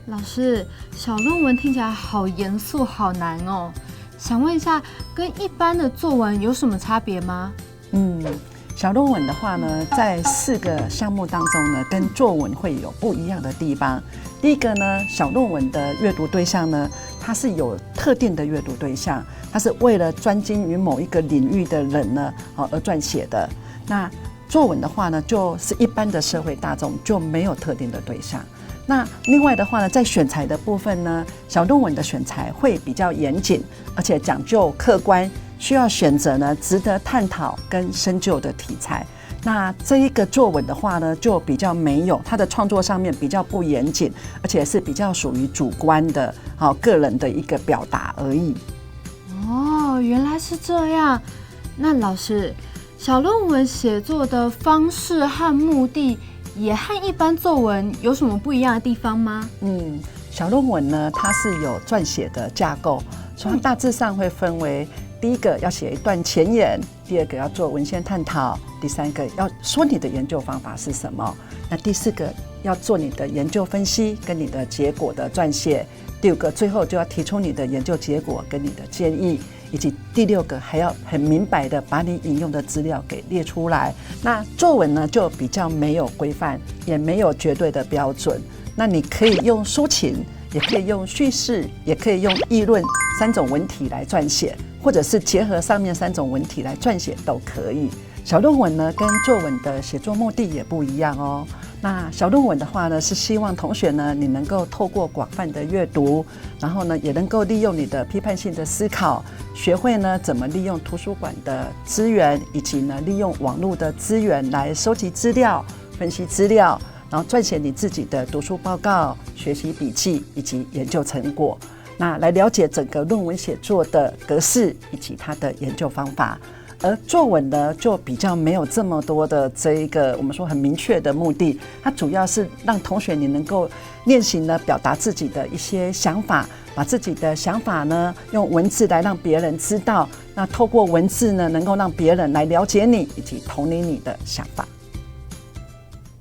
老师，小论文听起来好严肃、好难哦。想问一下，跟一般的作文有什么差别吗？小论文的话呢，在4个项目当中呢，跟作文会有不一样的地方。第一个呢，小论文的阅读对象呢，它是有特定的阅读对象，它是为了专精于某一个领域的人呢，而撰写的。那作文的话呢，就是一般的社会大众，就没有特定的对象。那另外的话呢，在选材的部分呢，小论文的选材会比较严谨，而且讲究客观，需要选择呢值得探讨跟深究的题材。那这一个作文的话呢，就比较没有，它的创作上面比较不严谨，而且是比较属于主观的，个人的一个表达而已。哦，原来是这样。那老师，小论文写作的方式和目的也和一般作文有什么不一样的地方吗？小论文呢，它是有撰写的架构，所以它大致上会分为第一个要写一段前言，第二个要做文献探讨，第三个要说你的研究方法是什么，那第四个要做你的研究分析跟你的结果的撰写，第五个最后就要提出你的研究结果跟你的建议，以及第6个还要很明白的把你引用的资料给列出来。那作文呢就比较没有规范，也没有绝对的标准。那你可以用抒情，也可以用叙事，也可以用议论3种文体来撰写，或者是结合上面3种文体来撰写都可以。小论文呢跟作文的写作目的也不一样哦。那小论文的话呢，是希望同学呢，你能够透过广泛的阅读，然后呢，也能够利用你的批判性的思考，学会呢怎么利用图书馆的资源，以及呢利用网络的资源来收集资料、分析资料，然后撰写你自己的读书报告、学习笔记以及研究成果，那来了解整个论文写作的格式以及它的研究方法。而作文呢，就比较没有这么多的这一个我们说很明确的目的，它主要是让同学你能够练习呢表达自己的一些想法，把自己的想法呢用文字来让别人知道，那透过文字呢能够让别人来了解你以及同理你的想法。